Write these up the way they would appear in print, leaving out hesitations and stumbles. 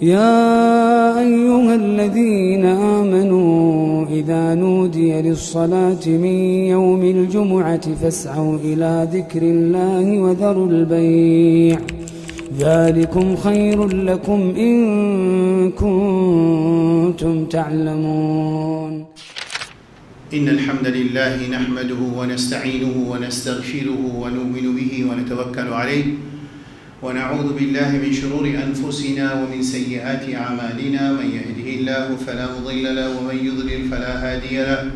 يا أيها الذين آمنوا إذا نودي للصلاة من يوم الجمعة فاسعوا إلى ذكر الله وذروا البيع ذلكم خير لكم إن كنتم تعلمون. إن الحمد لله نحمده ونستعينه ونستغفره ونؤمن به ونتوكل عليه ونعوذ بالله من شرور أنفسنا ومن سيئات أعمالنا. من يهده الله فلا مضل له ومن يضلل فلا هادي له،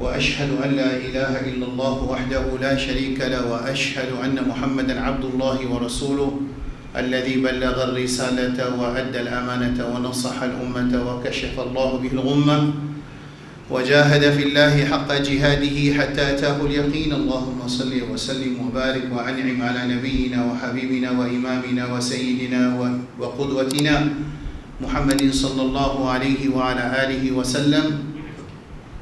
وأشهد أن لا إله إلا الله وحده لا شريك له، وأشهد أن محمدا عبد الله ورسوله الذي بلغ الرسالة وأدى الأمانة ونصح الأمة وكشف الله به الغمة وجاهد في الله حق جهاده حتى أتاه اليقين. اللهم صل وسلم وبارك وأنعم على نبينا وحبيبنا وإمامنا وسيدنا وقدوتنا محمد صلى الله عليه وعلى آله وسلم.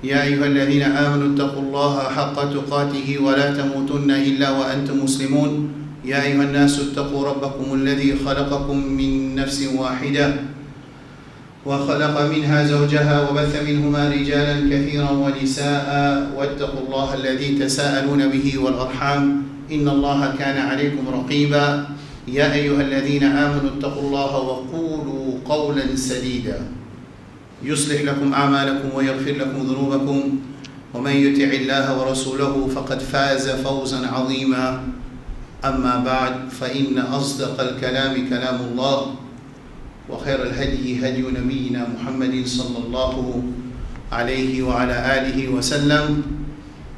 يا أيها الذين آمنوا اتقوا الله حق تقاته ولا تموتن إلا وأنتم مسلمون. يا أيها الناس اتقوا ربكم الذي خلقكم من نفس واحدة وخلق منها زوجها وبث منهما رجالا كثيرا ونساء، واتقوا الله الذي تساءلون به والأرحام إن الله كان عليكم رقيبا. يا أيها الذين آمنوا اتقوا الله وقولوا قولا سديدا يصلح لكم أعمالكم ويغفر لكم ذنوبكم، ومن يطع الله ورسوله فقد فاز فوزا عظيما. أما بعد، فإن أصدق الكلام كلام الله، وخير الهدي هدي نبينا محمد صلى الله عليه وعلى آله وسلم،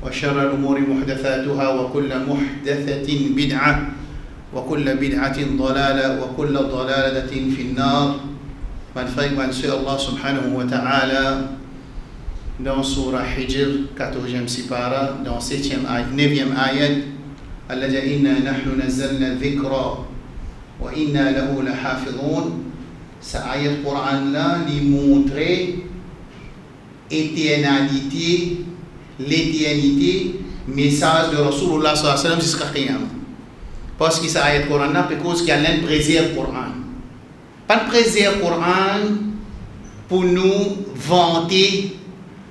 وشر الأمور محدثاتها، وكل محدثة بدعة، وكل بدعة ضلالة، وكل ضلالة في النار. Allah subhanahu wa ta'ala dans Surah Hijr 14e sipara, dans 9e ayat, alladhi inna nahnu nazzalna dhikra wa inna lahu lahafidhun. Cette ayat Coran là lui montrer l'éternité message de Rasulullah sallallahu alayhi wa sallam jusqu'à Qiyam. Parce que cette ayat Coran là parce qu'il y a l'un préserve Coran. Pas de préserve Coran pour nous vanter,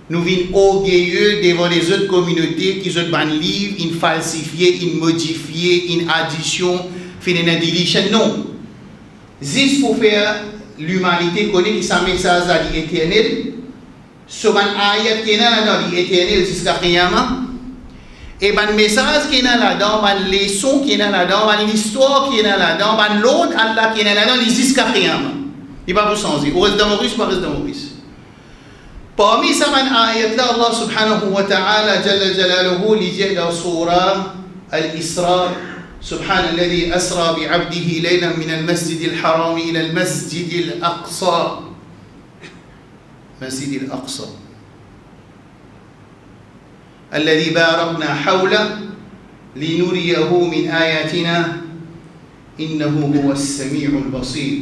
nous venir orgueilleux devant les autres communautés qui ont ban livre, une falsifié, une modifié, une addition, fait une deletion. Non. Juste pour faire l'humanité connaît que sa message à l'éternel, ce ban ayat qui est là-dedans, l'éternel jusqu'à Qiyamah, et ban message qui est là-dedans, ban leçon qui est là-dedans, ban l'histoire qui est là-dedans, ban l'autre Allah qui est là-dedans, jusqu'à Qiyamah. Il va vous changer. Ou reste dans Maurice, pas reste dans Maurice. Parmi ces ban ayat là, Allah subhanahu wa ta'ala, Jalla Jalaluhu, il dit dans Surah Al-Isra, سبحان الذي أسرى بعبده ليلا من المسجد الحرام إلى المسجد الأقصى مسجد الأقصى الذي باركنا حوله لنريه من آياتنا إنه هو السميع البصير.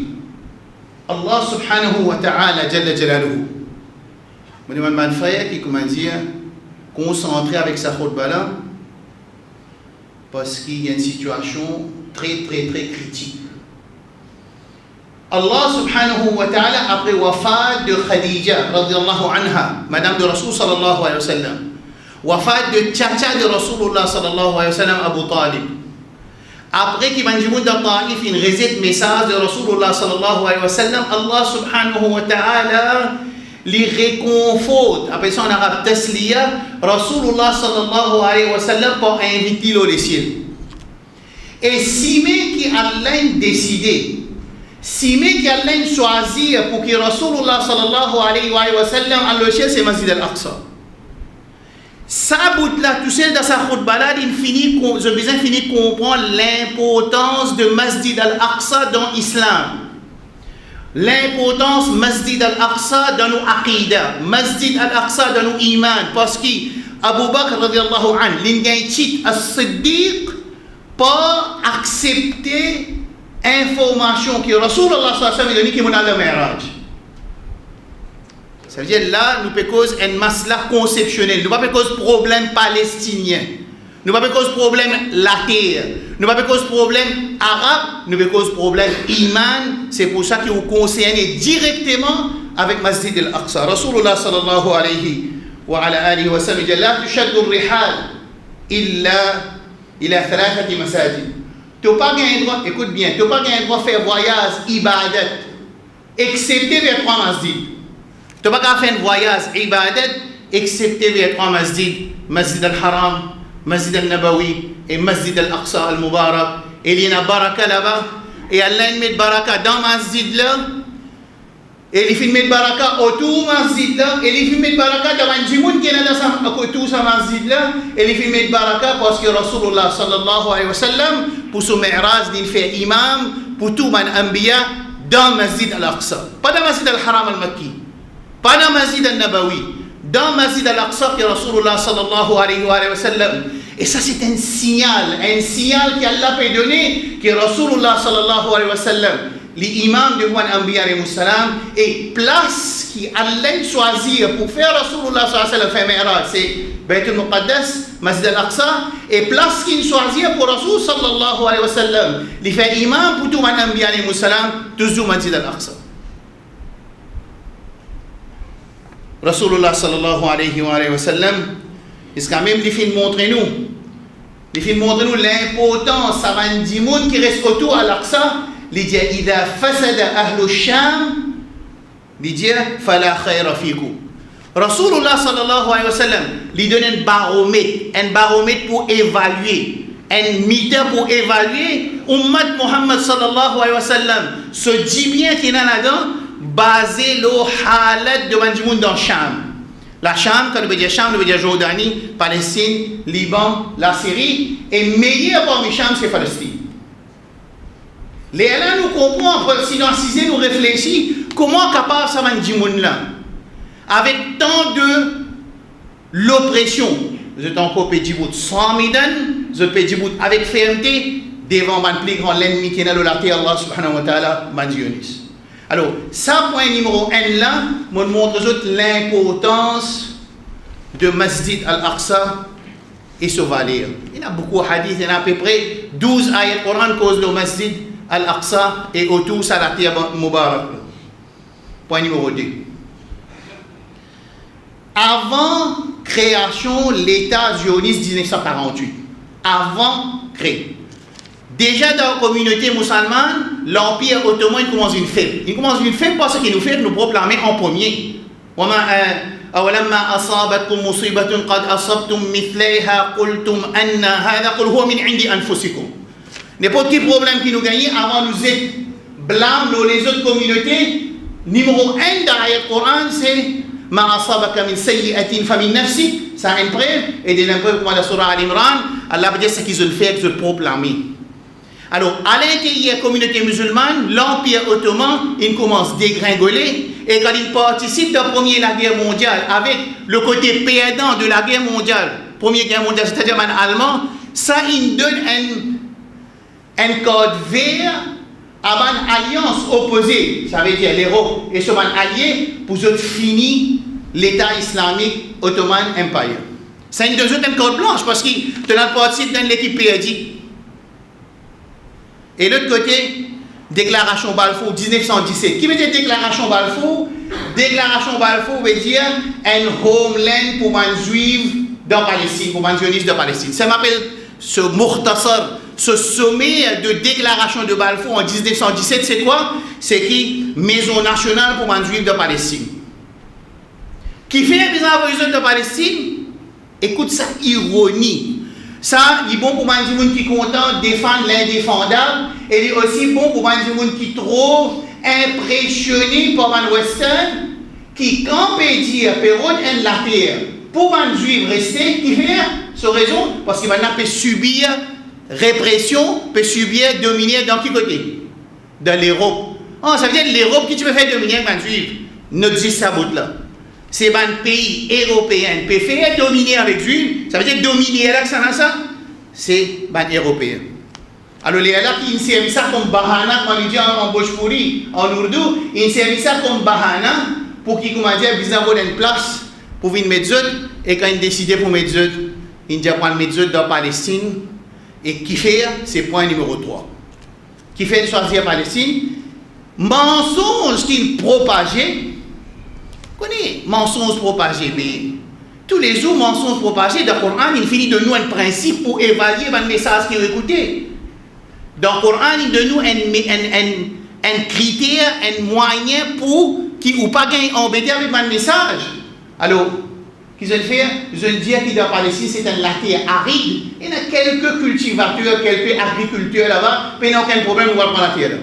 الله سبحانه وتعالى جل جلاله من man frère qui comment dire concentré avec sa khutba là parce qu'il y a une situation très critique. Allah subhanahu wa ta'ala, après wafat de Khadija radiyallahu anha, madame de Rasul sallallahu alayhi wa sallam, wafat de tchacha de Rasulullah sallallahu alayhi wa sallam, Abu Talib, après qu'il m'a dit dans Taif une recette message de Rasulullah sallallahu alayhi wa sallam, Allah subhanahu wa ta'ala les réconforte, après ça en arabe tasliya, Rasulullah sallallahu alayhi wa sallam pour inviter le ciel. Et si même qui Allah décidé, si même qui Allah choisi pour que Rasulullah sallallahu alayhi wa sallam a le ciel, c'est Masjid al-Aqsa. Ça bout là, tout seul dans sa khutba là, je finis de comprendre l'importance de Masjid al-Aqsa dans l'islam. L'importance Masjid al-Aqsa dans nos aqidah, Masjid al-Aqsa dans nos iman, parce que Abu Bakr radiallahu anhu, l'ingaychit as-Siddiq, pas accepter information que Rasulullah sallallahu alayhi wa sallam a dit qu'il m'a donné le Mi'raj. Ça veut dire là, nous peut cause un masla conceptionnel, nous pas cause problème palestinien. Nous pas cause problème la terre. Nous pas cause problème arabe. Nous pas cause problème iman. C'est pour ça que vous concernez directement avec Masjid al-Aqsa. Rasulullah sallallahu alayhi wa ala alihi wa sallam dit la tushaddu ar-rihal illa ila thalathati masajid. Tu n'as pas un droit, écoute bien, tu n'as pas un droit de faire voyage ibadat excepté vers 3 masjids. Tu n'as pas faire un voyage ibadat excepté vers 3 masjids. Masjid al-Haram, Masjid al-Nabawi et Masjid al-Aqsa al-Mubarak. Et il y a une baraka là-bas. Et Allah met baraka dans Masjid là. Et il fait mettre baraka autour Masjid là. Et il fait mettre baraka dans un jimoun qui est dans autour sa Masjid là. Et il fait mettre baraka parce que Rasulullah sallallahu alayhi wa sallam pour son mi'raj il fait imam pour tout man anbiya dans Masjid al-Aqsa. Pas dans Masjid al-Haram al-Makki. Pas dans Masjid al-Nabawi. Dans Masjid al-Aqsa que Rasulullah sallallahu alayhi wa sallam. Et ça c'est un signal qu'Allah peut donner que Rasulullah sallallahu alayhi wa sallam, l'imam de Wan Anbiya alayhi salam, et place qui Allah choisir pour faire Rasulullah sallallahu alayhi wa sallam faire mi'raj, c'est Baytul Muqaddas, Masjid al-Aqsa, et place qu'il choisir pour Rasul sallallahu alayhi wa sallam, il fait imam pour tout Wan Anbiya alayhi salam, toujours Masjid al-Aqsa. Rasulullah sallallahu alayhi wa sallam, est-ce quand même les films montrent nous l'importance ça va dire monde qui reste autour à l'Aqsa, il dit idha fasada ahlu sham, il dit fala khayra fikum. Rasulullah sallallahu alayhi wa sallam lui donne un baromètre pour évaluer, un meter pour évaluer ummat Muhammad sallallahu alayhi wa sallam ce dit bien qu'il y en a dedans basé le halat de Banjimoun dans Cham. La Cham, quand on veut dire Cham, on veut dire Jordanie, Palestine, Liban, la Syrie, et meilleur parmi Cham, c'est Palestine. Les là nous comprennent, pour s'identifier, nous réfléchir, comment capable ça Banjimoun là, avec tant de l'oppression. Vous êtes encore Pédjibout sans midan, vous êtes Pédjibout avec fermeté, devant le plus grand ennemi qui est dans la terre, Allah subhanahu wa ta'ala, Mandionis. Alors, ça, point numéro 1 là, me montre l'importance de Masjid al-Aqsa et ce valeur. Il y a beaucoup de hadiths, il y en a à peu près 12 ayats Coran cause le Masjid al-Aqsa et autour ça la terre Mubarak. Point numéro 2. Avant création, l'État zioniste 1948. Avant créé. Déjà dans la communauté musulmane, l'Empire ottoman commence une fête. Il commence une fête parce qu'il nous fait nous proclamer en premier. أولما أصابتكم مصيبة قد أصبتم مثليها قلتم أن هذا قل هو من عند أنفسكم. N'importe quel problème qui nous gagne, avant nous être blâme les autres communautés, numéro 1 dans le Coran, c'est ما أصابك من سيئة فمن نفسك. Ça a une preuve, et de l'impreuve comme dans la Surah Al-Imran, Allah veut dire ce qu'ils ont fait, qu'ils ont proclamé. Alors, à l'intérieur de la communauté musulmane, l'Empire ottoman, il commence à dégringoler, et quand il participe dans la Première Guerre mondiale, avec le côté perdant de la guerre mondiale, Première Guerre mondiale, c'est-à-dire les Allemands, ça, il donne un code vert à une alliance opposée, ça veut dire l'Europe et ce allié, pour finir l'État islamique Ottoman Empire. C'est une deuxième code blanche, parce qu'il participe dans l'équipe perdue. Et l'autre côté, déclaration Balfour 1917. Qui veut dire déclaration Balfour? Déclaration Balfour veut dire un homeland pour les juifs dans Palestine, pour les sionistes de Palestine. Ça m'appelle ce Mukhtasar, ce sommet de déclaration de Balfour en 1917, c'est quoi? C'est qui? Maison nationale pour les juifs de Palestine. Qui fait un besoin de Palestine? Écoute ça, ironie. Ça, il est bon pour les gens qui sont contents de défendre l'indéfendable, et il est aussi bon pour les gens qui sont trop impressionnés par les Western, qui, quand on peut dire, période de la terre, pour les Juifs rester, qui fait ce raison, parce qu'ils peuvent subir répression, peuvent subir dominer dans quel côté? Dans l'Europe. Oh, ça veut dire l'Europe qui tu peux faire dominer les Juifs. Notre juste ça bout là. C'est un pays européen qui peut faire dominer avec Juifs. Ça veut dire dominer là, ça, c'est un européen. Alors, les là qui servent ça comme bahana, quand on dit en Bhojpuri, en Urdu, ils servent ça comme bahana pour qu'ils, comment dire, ils avoir une place pour venir mettre eux, et quand ils décident pour mettre eux, il dit prendre mettre dans Palestine et qui fait c'est point numéro 3. Qui fait choisir Palestine, mensonge qu'il propageait. Connais mensonge propagé, mais tous les jours mensonge propagé dans le Coran, il finit de nous un principe pour évaluer le message qu'il écoutait. Dans le Coran, il donne nous un critère, un moyen pour qui ou pas gagner embêté avec le message. Alors, qu'ils veulent faire, ils veulent dire qu'il dans Palestine c'est un terre aride. Il y a quelques cultivateurs, quelques agriculteurs là-bas, mais il n'y a aucun problème, on va prendre la terre là.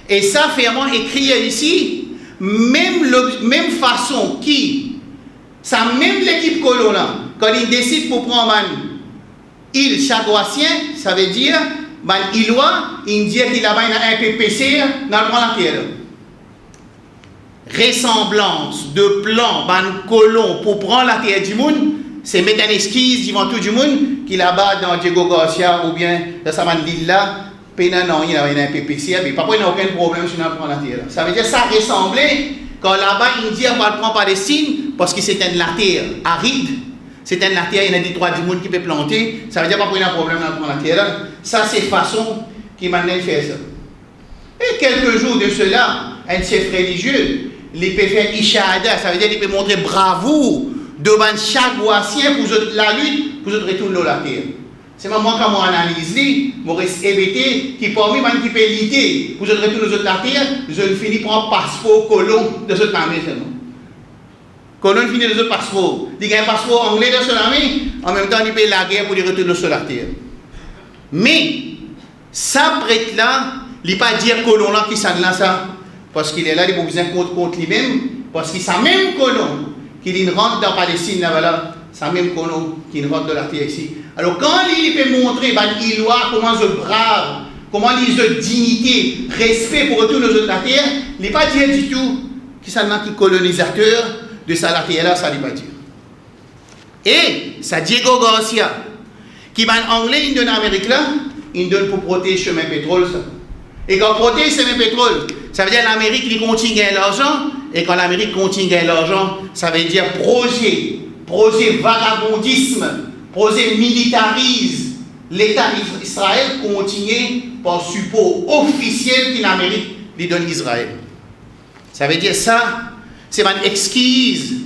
Et ça, vraiment écrit ici, même façon qui, ça même l'équipe colon là, quand il décide pour prendre une île chagoissien, ça veut dire, il dit qu'il a un PPC dans le la terre. Ressemblance de plan, colon pour prendre la terre du monde, c'est mettre une esquisse devant tout le monde qui là-bas dans Diego Garcia ou bien dans sa île là. Non, il y a un PPC, mais pas il n'y a aucun problème si on prend la terre. Ça veut dire que ça ressemblait quand là-bas, il dit on va prendre Palestine parce que c'est une terre aride, c'est une terre, il y a des droits du monde qui peut planter. Ça veut dire pas qu'il y a un problème à prendre la terre. Ça, c'est façon qui m'a fait ça. Et quelques jours de cela, un chef religieux, il peut faire Ishada, ça veut dire qu'il peut montrer bravoure devant chaque voisin pour la lutte, pour retourner la terre. C'est moi quand moi analyse, je reste hébété, qui parmi les qui peut l'idée, pour retourner aux la terre, je finis par un passeport colon de cette armée seulement. Colon finit de ce passeport. Il y a un passeport anglais de cette armée, en même temps il paye la guerre pour retourner sur la terre. Mais, ça prête là, il ne pas dire colon là qui s'en là ça. Parce qu'il est là, il a besoin contre lui-même, parce que c'est le même colon qui rentre dans la Palestine, là, c'est le même colon qui rentre dans la terre ici. Alors quand il peut montrer, il voit comment je brave, comment il a dignité, respect pour retourner dans la terre, il ne pas dire du tout que c'est un colonisateur de sa terre là, ça ne pas dire. Et ça Diego Garcia, qui est anglais, il donne en Amérique là, il donne pour protéger le chemin pétrole. Ça. Et quand protège le chemin pétrole, ça veut dire que l'Amérique il continue à gagner l'argent, et quand l'Amérique continue à gagner l'argent, ça veut dire projet vagabondisme, projet militarise. L'État d'Israël continue par support officiel que l'Amérique lui donne Israël. Ça veut dire ça, c'est une excuse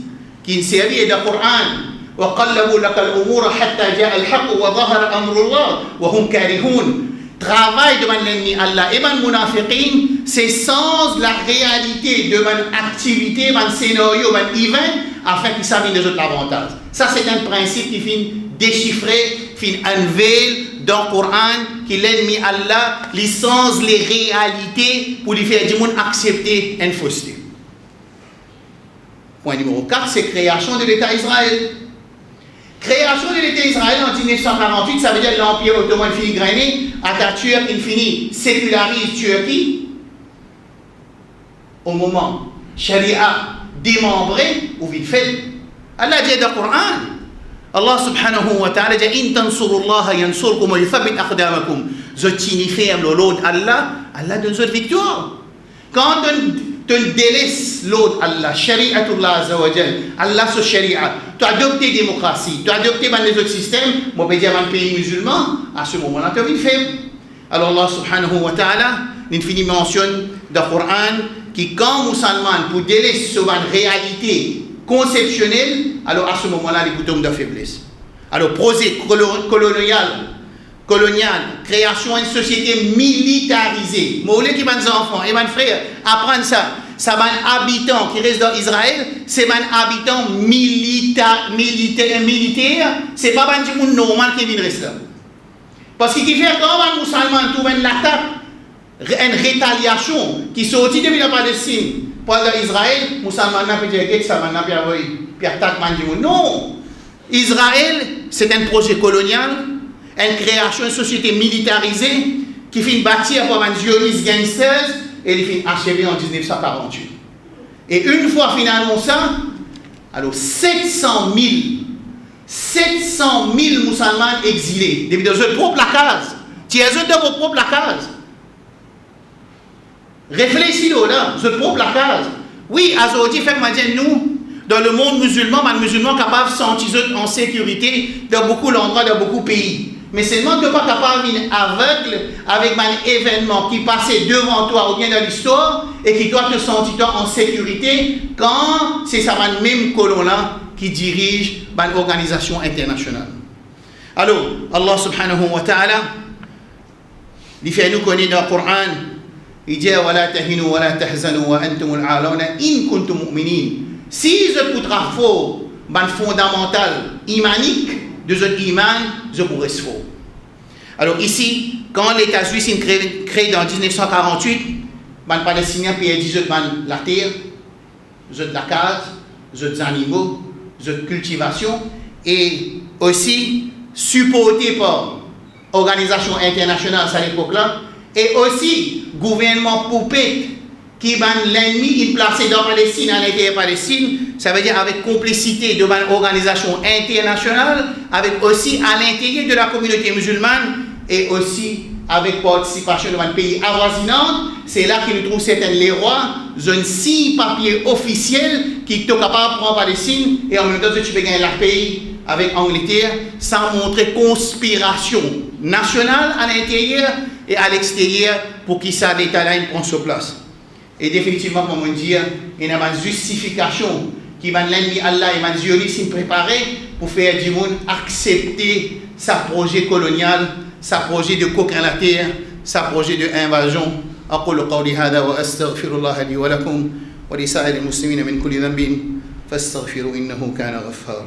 qui est dans le Coran. وقلبوا لك الأمور حتى جاء الحق وظهر أمر الله وهم كارهون. Travail devant l'ennemi Allah et ben munafiqin, c'est sans la réalité de mon activité, mon scénario, mon event, afin qu'ils savent les autres avantages. Ça c'est un principe qui finit déchiffré, finit unveil dans le Coran, que l'ennemi Allah licence les réalités pour lui faire du monde accepter une fausseté. Point numéro 4, c'est création de l'État Israël. Création de l'État Israël en 1948, ça veut dire l'Empire ottoman finit grainé, Atatürk il finit sécularise Turquie. Au moment, Sharia démembré ou vite fait. Allah dit dans le Coran, Allah subhanahu wa ta'ala dit in tansurullaha yansurkum wa yuthabbit aqdamakum. Je tiens ferme l'autre Allah, Allah donne cette victoire. Quand tu délaisses l'autre Allah, Shari'atullah azza wa jal, Allah sur Sharia, tu as adopté la démocratie, tu as adopté les autres systèmes, moi je peux dire un pays musulman, à ce moment-là tu as vite fait. Alors Allah subhanahu wa ta'ala, il finit mentionne dans le Coran, qui quand musulman pour délaisser sur une réalité conceptionnelle, alors à ce moment-là les boutons de faiblesse. Alors projet colonial, création d'une société militarisée. Moi, qui mes enfants et mes frères apprennent ça. Ça, mes habitants qui restent dans Israël, c'est mes habitants militaires. C'est pas des gens normal qui viennent rester là. Parce que qui fait quand un musulman trouve une attaque, une rétaliation qui sortit depuis la Palestine pour Israël, musulman n'a pas dit que ça n'a pas envoyé, puis attaque les gens. Non, Israël, c'est un projet colonial. Une création de société militarisée qui finit bâtir par un zioniste gangsters et il finit achevé en 1948. Et une fois finalement ça, alors 700 000 musulmans exilés, depuis de votre propre case. Tu es de votre propre case. Réfléchis là, votre propre case. Oui, aujourd'hui, fait que nous, dans le monde musulman, les musulmans capables de se sentir en sécurité dans beaucoup d'endroits, dans beaucoup de pays. Mais seulement que pas capable d'être aveugle avec un événement qui passait devant toi ou bien dans l'histoire et qui doit te sentir en sécurité quand c'est ça même colon-là qui dirige une organisation internationale. Alors, Allah subhanahu wa ta'ala, il fait nous connaître dans le Coran, il dit وَلَا تَهِنُوا وَلَا تَحْزَنُوا وَأَنْتُمُ الْأَعْلَوْنَ إِن كُنتُم مُؤْمِنِينَ. Si je peux faux, ban fondamental imanique de ce iman, je pourrais se faux. Alors ici, quand l'État suisse est créé en 1948, ban Palestiniens pays dit je la terre, je la case, je des animaux, je cultivation et aussi supporté par organisation internationale à l'époque-là et aussi gouvernement poupée qui ban l'ennemi il placé dans Palestine à l'intérieur de Palestine, ça veut dire avec complicité de ban organisation internationale, avec aussi à l'intérieur de la communauté musulmane et aussi avec participation de ban pays avoisinants. C'est là qu'il trouve certains les rois, zone 6 papiers officiels qui sont capables de prendre Palestine et en même temps tu peux gagner leur pays avec Angleterre sans montrer conspiration nationale à l'intérieur et à l'extérieur pour qu'il ça l'État là prend sur place. Et définitivement, comme on dit, il y a une justification qui va l'ennemi Allah et les sionistes préparés pour faire du monde accepter sa projet colonial, sa projet de coquin la terre, sa projet d'invasion. أقول قولي هذا وأستغفر الله لي ولكم ولسائر المسلمين من كل ذنب فاستغفروا إنه كان غفارا.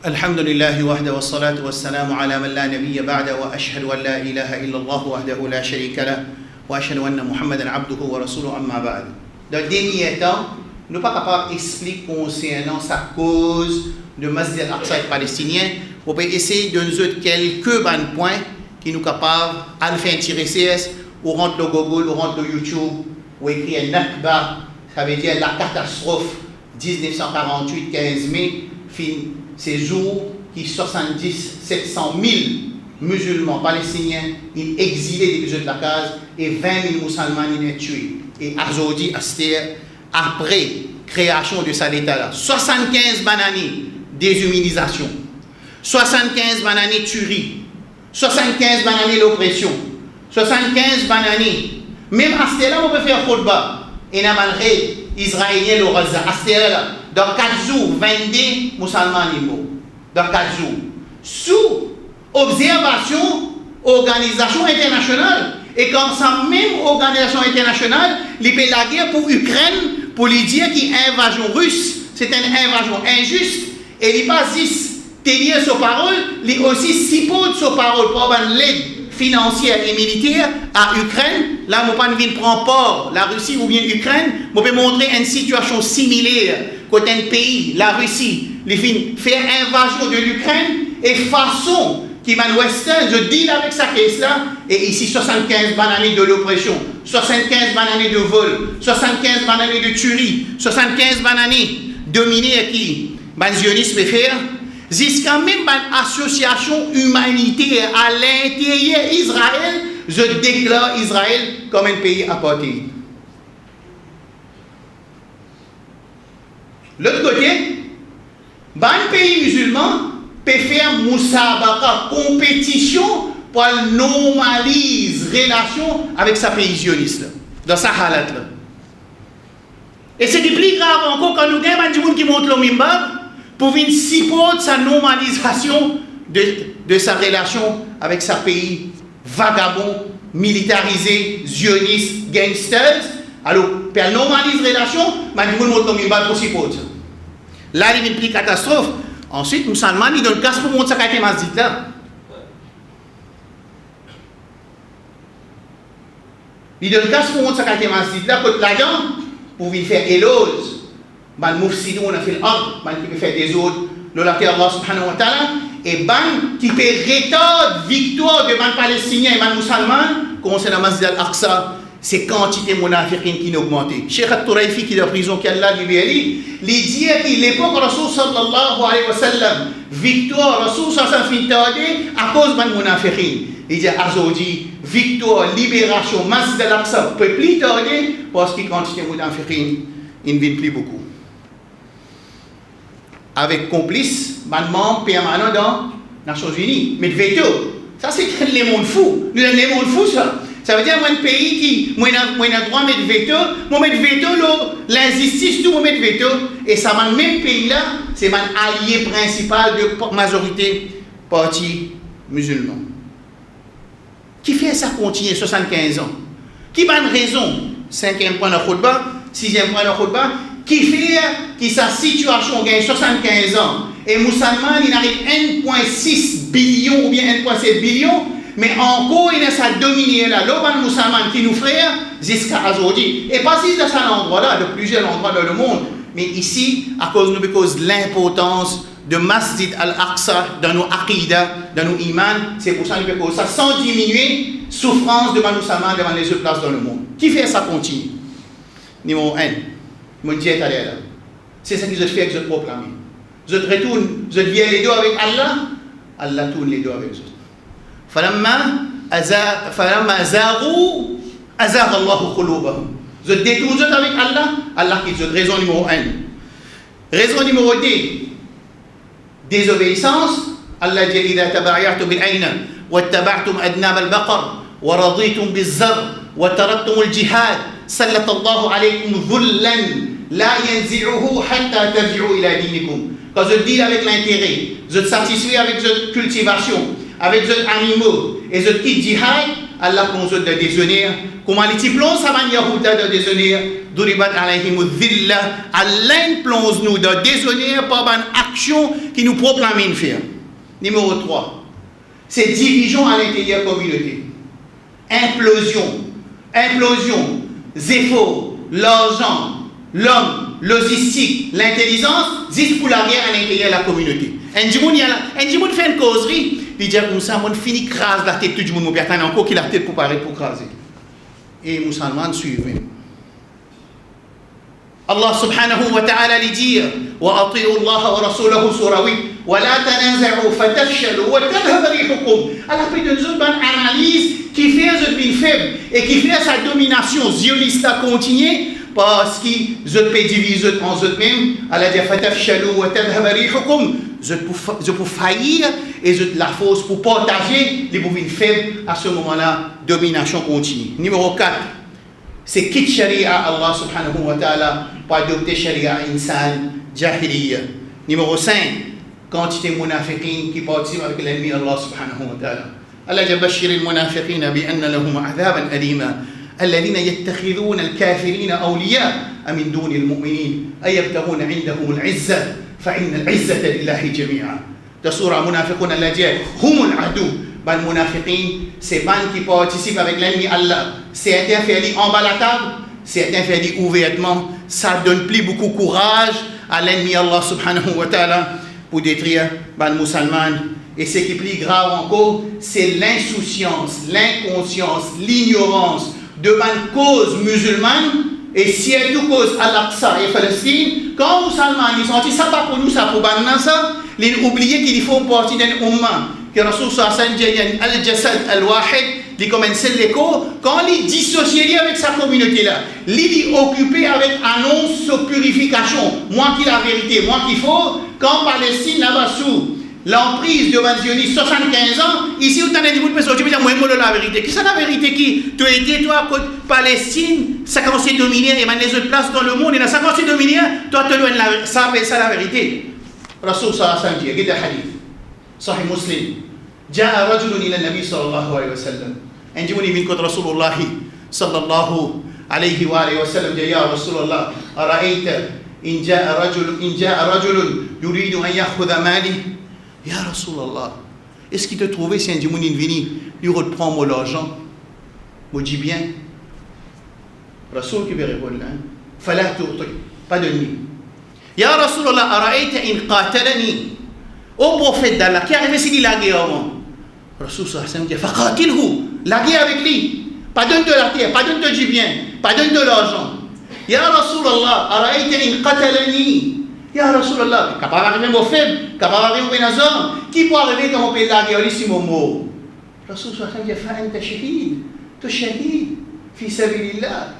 الحمد لله وحده والصلاة والسلام على من لا نبي بعده وأشهد أن لا إله إلا الله وحده لا شريك له وأشهد أن محمدا عبده ورسوله أما بعد. Dans le dernier temps, nous ne sommes pas capables d'expliquer concernant sa cause de Masjid al-Aqsa palestinien. On peut essayer de nous donner quelques points qui nous sont capables de faire un tiré CS ou rentre le Google ou rentre le YouTube ou écrire Nakba, ça veut dire la catastrophe 1948, 15 mai, fin. Ces jours qui 700 000 musulmans palestiniens ils exilés depuis la case et 20 000 musulmans ils sont tués. Et aujourd'hui, après création de cet état-là, 75 bananes déshumanisation, 75 bananes tuerie, 75 bananes l'oppression, 75 bananes. Même à ce là on peut faire khutba. Et on a malgré Israélien le Gaza. À ce là dans 4 jours, 22 musulmans morts. Dans 4 jours. Sous observation, organisation internationale. Et quand ça même organisation internationale, il fait la guerre pour l'Ukraine, pour lui dire qu'il y a une invasion russe, c'est une invasion injuste. Et il pas juste tenir ses paroles, il aussi supporte ses paroles pour avoir l'aide financière et militaire à l'Ukraine. Là, on ne peut pas prendre part, la Russie ou bien l'Ukraine, on peut montrer une situation similaire. Côté un pays, la Russie, les faire invasion de l'Ukraine et façon qui m'a l'Ouest, je deal avec sa caisse là, et ici 75 bananes de l'oppression, 75 bananes de vol, 75 bananes de tuerie, 75 bananes dominées qui, les sionistes faire, jusqu'à même une association humanitaire à l'intérieur d'Israël, je déclare Israël comme un pays apartheid. L'autre côté, un pays musulman peut faire moussabaka, compétition pour normaliser relation avec sa pays sioniste, dans sa halat. Et c'est plus grave encore quand nous avons des gens qui montent le mimbar pour venir supporter sa normalisation de sa relation avec sa pays vagabond, militarisé, zioniste, gangsters. Alors, pour normaliser la relation, les gens montent le mimbar pour supporter. Là, il y a une catastrophe. Ensuite, musulmans, ils donnent casse pour montrer ça qui est masjid là. Ils donnent casse pour montrer ça qui est masjid là, côté là-dedans, pour venir faire éloge. Man moufsidou, on a fait l'ordre, man qui peut faire des autres, le laquelle Allah subhanahu wa ta'ala, et ban qui peut retarder victoire de man palestinien et man musulman, concernant Masjid al-Aqsa, c'est quantité munafiqin qui n'a augmenté. Cheikh Al-Turaifi qui est en prison, qui Allah libéré, il dit à l'époque Rasul sallallahu alayhi wa sallam, victoire Rasul sallallahu alayhi wa sallam à cause de munafiqin. Il dit aujourd'hui, victoire, libération, masse de l'Aqsa, peut plus tarder parce que quantité munafiqin, il ne vient plus beaucoup. Avec complice, membre permanent dans les Nations Unies, mais de veto. Ça, c'est les mondes fous. Nous avons les mondes fous, ça. Ça veut dire que un pays qui a droit de mettre veto, moi mettre veto, l'injustice, tout, mettre veto. Et ça, dans le même pays-là, c'est mon allié principal de la majorité parti musulman. Qui fait ça continuer 75 ans? Qui a une raison? 5e point de khutbah, 6e point de khutbah, qui fait que sa situation gagne 75 ans et musulman il arrive 1,6 billion ou bien 1,7 billion, mais encore il a sa dominé là, l'oban musulman qui nous frère jusqu'à aujourd'hui. Et pas si dans cet endroit-là, de plusieurs endroits dans le monde, mais ici, à cause de l'importance de Masjid al-Aqsa dans nos aqidah, dans nos iman, c'est pour ça que nous ça sans diminuer souffrance de musulman devant les autres places dans le monde. Qui fait ça continue? Numéro 1. C'est ça que je fais avec ce proclamer. Je retourne, je viens les deux avec Allah, Allah tourne les deux avec eux. Falamma azaru, azar Allahu qulubahum. Je détourne avec Allah, Allah qui dit raison numéro 1. Raison numéro 2, désobéissance. Allah dit إذا تبايعتم بالعين واتبعتم أذناب البقر ورضيتم بالزر وتركتم الجهاد سلط الله عليكم ذلا لا ينزعه حتى ترجعوا إلى دينكم. Quand je dis avec l'intérêt, je te satisfais avec cette cultivation, avec ces animaux et je quitte jihad, Allah plonge de déshonneur. Comment les diplômes ça va Yahuda de déshonneur? Duribat alayhim dhilla. Allah plonge nous de déshonneur par une action qui nous proclame une faire. Numéro 3, c'est division à l'intérieur de la communauté. Implosion, zéphore, l'argent, l'homme, logistique, l'intelligence, juste pour la guerre à l'intérieur de la communauté. Un monde fait une causerie, il dit comme ça, on finit crase la tête, tout le monde, il y a encore qui la tête pour paraître pour craser. Et les musulmans suivent. Allah subhanahu wa ta'ala lui dit وَأَطِيعُوا اللَّهَ وَرَسُولَهُ سُورَوِي وَلَا تَنَازَعُوا فَتَفْشَلُوا وَتَذْهَبَ رِيحُكُمْ. Allah fait une autre analyse qui fait une vie faible et qui fait sa domination zioniste à continuer parce qu'ils peut diviser en eux-mêmes. Allah dit فَتَفْشَلُوا وَتَذْهَبَ رِيحُكُمْ. Je peux faillir et je la force pour partager les bovines faibles. À ce moment-là, domination continue. Numéro 4, c'est quitte sharia Allah subhanahu wa ta'ala pour adopter sharia insan jahiliya. Numéro 5, quantité munafiqin qui participent avec l'ennemi Allah subhanahu wa ta'ala. Allah dit bashir al-munafiqin bi anna lahum adhaban alima alladhina yattakhidhuna al-kafirina awliya min duni al-mu'minin ayabtaghuna 'indahum al-'izza fa inna al-'izzata lillahi jami'a. Dans surah munafiqun Allah dit hum al-adu. Ban munafiqin, c'est ban qui participent avec l'ennemi Allah. Certains font en bas la table, certains font ouvertement. Ça donne plus beaucoup de courage à l'ennemi Allah subhanahu wa ta'ala pour détruire ban musulman. Et ce qui est plus grave encore, c'est l'insouciance, l'inconscience, l'ignorance de ban cause musulmane et surtout cause Al-Aqsa et Palestine. Quand les musulmans ils sont dit ça pas pour nous, ça pour ban ça, ils ont oublié qu'ils font partie d'un umma. Que Rasul sallallahu alayhi wa sallam al-jasad al-wahid, il commence l'écho, quand il dissocié avec sa communauté là, il est occupé avec annonce de purification, moi qui la vérité, moi qu'il faut, quand Palestine là-bas sous l'emprise de Zionistes 75 ans, ici où tu as des personnes, tu peux dire moi je la vérité. Qui c'est la vérité qui tu as été toi côté Palestine, ça commence à dominer et maintenant les autres places dans le monde et ça commence à dominer, toi tu donnes ça la vérité. Rasul sallallahu alayhi wa sallam dit, il y a un hadith, Sahih Muslim. جاء رجل إلى النبي صلى الله عليه وسلم عندما من قد رسول الله صلى الله عليه وآله وسلم يا رسول الله أرأيت إن جاء رجل يريد أن يأخذ مالي يا رسول الله est-ce qu'il te trouvait si un djimouni vini lui reprend mon argent me dit bien Rasul qui va répondre فلا تعطي pas de nuit يا رسول الله أرأيت إن قاتلني au prophète d'Allah qui arrive ici la guerre avant Rasul sallallahu alayhi wa sallam dit faqatilhu, la guerre avec lui pas donne de la terre, pas donne de du bien, pas donne de l'argent. Ya Rasulallah, araïta in qatalani. Ya Rasulallah, capable d'arriver mon faible, capable d'arriver mon bénazor, qui peut arriver dans mon pays de la guerre ici mon mot. Rasul sallallahu alayhi wa sallam dit, fa anta shahid, tu shahid, fi sabilillah.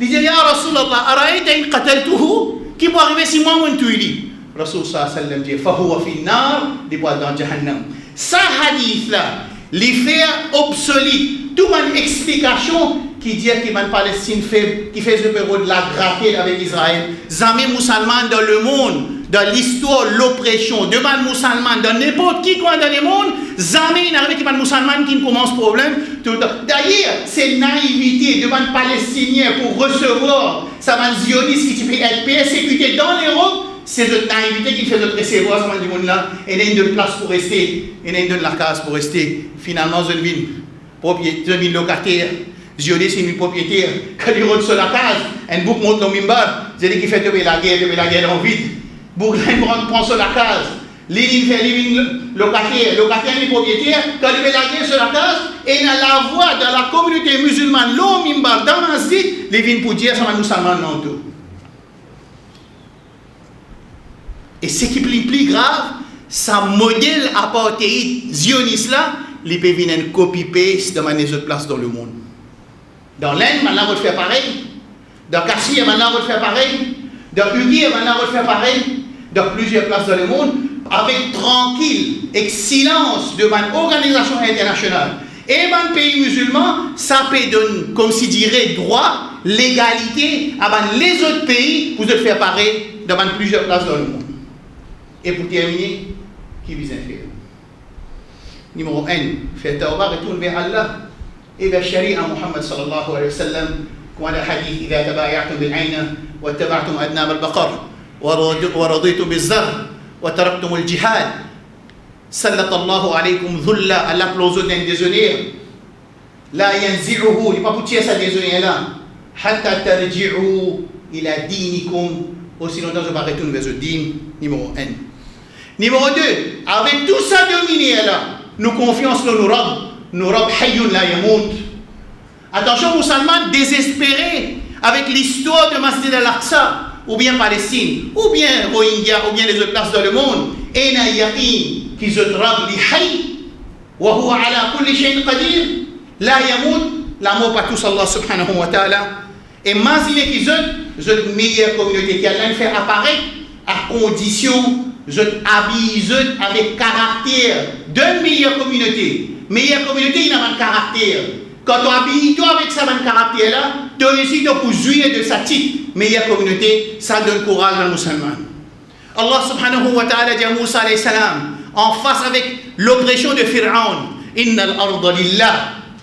Il dit, Ya Rasulallah, araïta in qataltuhu, qui peut arriver si moi mon tuili. Rasul sallallahu alayhi wa sallam dit, fa huwa fi nar, il peut dans Jahannam. Ça hadith là, les fait obsolète, toute une explication qui dit que la Palestine fait, qui fait ce période de la gratter avec Israël. Jamais musulmans dans le monde, dans l'histoire, l'oppression, devant les musulmans, dans n'importe qui coin dans le monde, jamais il n'arrive qu'il y a des musulmans qui ne commencent problème tout le temps. D'ailleurs, c'est naïveté devant les Palestiniens pour recevoir ça va zioniste qui peut être persécuté dans l'Europe. C'est notre naïveté qui fait notre recevoir ce monde là. Et il y a une place pour rester, et il y a la case pour rester. Finalement, je vis locataire. Zioniste, c'est une propriétaire. Quand il rentre sur la case, un bouc monte dans le mimbar. Je dis qu'il fait tomber la guerre en vide. Bouc prend sur la case. L'île fait locataire. Locataire, est propriétaire. Quand il fait la guerre sur la case, et il a la voix dans la communauté musulmane, l'homme mimbar, dans la masjid, les vignes pour dire ça va nous salman non tout. Et ce qui est plus grave, ça modèle apartheid zioniste là, il peut venir une copy-paste dans les autres places dans le monde. Dans l'Inde, maintenant, on va faire pareil. Dans Cachemire, maintenant, on va faire pareil. Dans Uguir, maintenant, on va faire pareil. Dans plusieurs places dans le monde, avec tranquille et silence devant une organisation internationale. Et dans le pays musulman, ça peut donner, comme si dirait, droit, légalité à les autres pays pour se faire pareil dans plusieurs places dans le monde. Et pour terminer, qui vise à faire? Numéro 1, faire tawbah, retourne vers Allah. Et vers Sharia Muhammad sallallahu alayhi wa sallam, quand le hadith, إذا تبايعتم بالعين واتبعتم أذناب البقر ورضيتم بالزر وتركتم الجهاد سلط الله عليكم ذلا Allah plonge dans le déshonneur لا ينزعه il n'est pas pour tirer ça déshonneur là حتى ترجعوا إلى دينكم aussi longtemps je vais retourner vers le din numéro 1. Numéro 2, avec tout ça dominé là, nous confions dans nos robes hayyun la yamout. Attention musulmans désespérés avec l'histoire de Masjid al-Aqsa, ou bien Palestine, ou bien Rohingya, ou bien les autres places dans le monde. Et na yaqin qui se drab li hayy, wa huwa ala kulli shay'in qadir, la yamout, la mort par tous Allah subhanahu wa ta'ala. Et imaginez qu'ils ont une meilleure communauté qui a fait apparaître à condition je habille avec caractère d'une meilleure communauté. Meilleure communauté, il a un caractère. Quand tu habilles toi avec ça, un caractère là, tu réussis pour jouir de sa petite meilleure communauté, ça donne courage aux musulmans. Allah subhanahu wa ta'ala dit à Moussa alayhi salam, en face avec l'oppression de Pharaon, Inna al-arda lillah,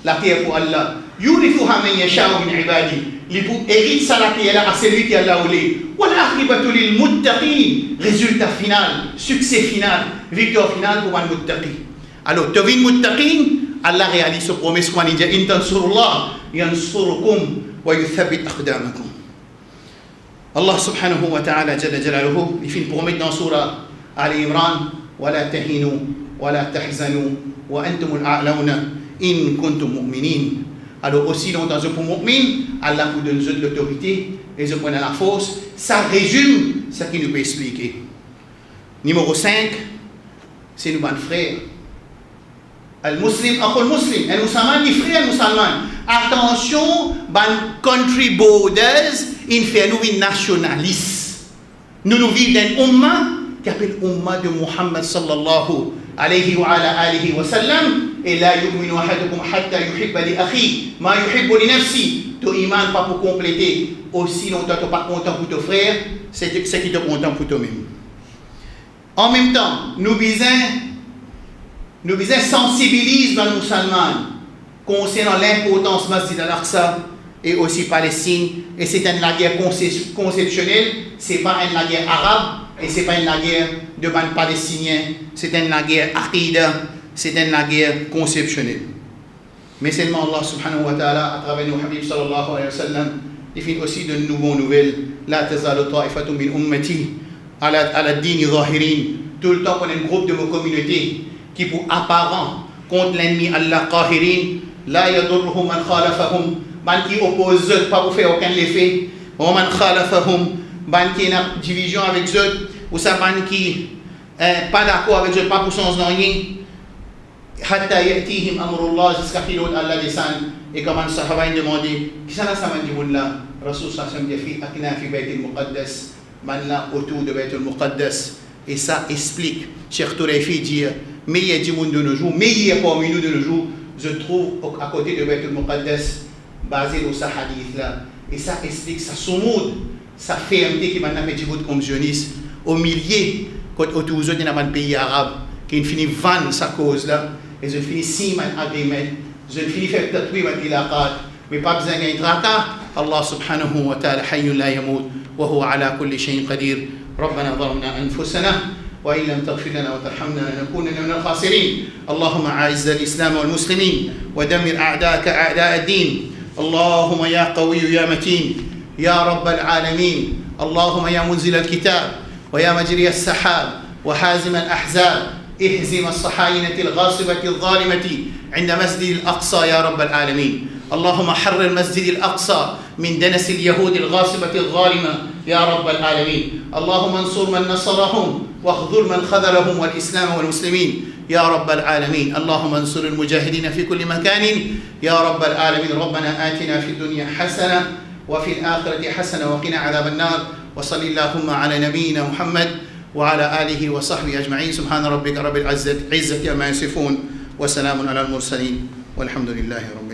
la terre pour Allah, yurithuha man yasha'u min ibadi. Il hérite ça la terre à celui qui a la oulé. Wal-akhibatu lil muttaqin. Résultat final, succès final, victoire finale pour un muttaqi. Alors, tu vis muttaqin, Allah réalise ce promesse qu'on dit in tansurullah yansurukum wa yuthabbit aqdamakum. Allah subhanahu wa ta'ala jalla jalaluhu, il fait une promesse dans surah Ali Imran, wa la tahinu wa la tahzanu wa antumul a'launa in kuntum mu'minin. Alors aussi longtemps que pour mu'min, Allah vous donne de l'autorité et je prends la force. Ça résume ce qu'il nous peut expliquer. Numéro 5, c'est nos bons frères. Al-Muslim, Al-Muslim, al-Musulman, les frères musulmans. Attention, ban country borders, il fait nous une nationaliste. Nous vivons dans une umma qui appelle umma de Muhammad sallallahu alayhi wa ala alihi wa sallam. Et la yu'minu ahadukum hatta yuhibba li akhi ma yuhibbu li nafsi. Ton iman pas pour compléter. Aussi longtemps tu n'es pas content pour ton frère, c'est qui te content pour toi-même. En même temps, nous visons sensibiliser les musulmans concernant l'importance de Masjid al-Aqsa et aussi Palestine. Et c'est une guerre conceptuelle, ce n'est pas une guerre arabe et ce n'est pas une guerre de bande palestinien, c'est une guerre aqida, c'est une guerre conceptuelle. Mais seulement Allah subhanahu wa ta'ala, à travers nos habibs sallallahu alayhi wa sallam, il fait aussi de nouvelles. La tazalu ta'ifatun min ummati ala dini zahirin. Tout le temps qu'on a un groupe de nos communautés qui pour apparent contre l'ennemi Allah qahirin, لا يضرهم من خالفهم ban qui oppose eux pas pour faire aucun effet ومن خالفهم ban qui est en division avec eux ou ça ban qui pas d'accord avec eux pas pour changer rien حتى يأتيهم أمر الله jusqu'à qu'il Allah descende et comme les sahaba ont demandé qui ça ça m'a dit voilà Rasul sallallahu alayhi wa sallam dit akna fi bayt al-muqaddas man là autour de bayt al-muqaddas et ça explique Cheikh Toureifi dit meilleur du monde de nos jours meilleur parmi nous de nos jours je trouve à côté de bayt al-muqaddas basé sur ce hadith là et ça explique sa soumoud sa fermeté qui maintenant fait Djibouti comme sioniste au milieu autour de dans un pays arabe qui finit vendre sa cause là et je finis signer un agreement je finis faire tatouer un ilaqat mais pas besoin d'un tracas Allah subhanahu wa ta'ala حي لا يموت وهو على كل شيء قدير ربنا ظلمنا أنفسنا وإن لم تغفر لنا وترحمنا لنكونن من الخاسرين اللهم أعز الإسلام والمسلمين ودمر أعداءك أعداء الدين اللهم يا قوي يا متين يا رب العالمين اللهم يا منزل الكتاب ويا مجري السحاب وحازم الأحزاب اهزم الصحاينة الغاصبة الظالمة عند مسجد الأقصى يا رب العالمين اللهم حرر المسجد الأقصى من دنس اليهود الغاصبة الظالمة يا رب العالمين اللهم انصر من نصرهم واخذل من خذلهم والإسلام والمسلمين يا رب العالمين اللهم انصر المجاهدين في كل مكان يا رب العالمين ربنا آتنا في الدنيا حسنة وفي الآخرة حسنة وقنا عذاب النار وصل اللهم على نبينا محمد وعلى آله وصحبه أجمعين سبحان ربك رب العزة عما يصفون وسلام على المرسلين والحمد لله رب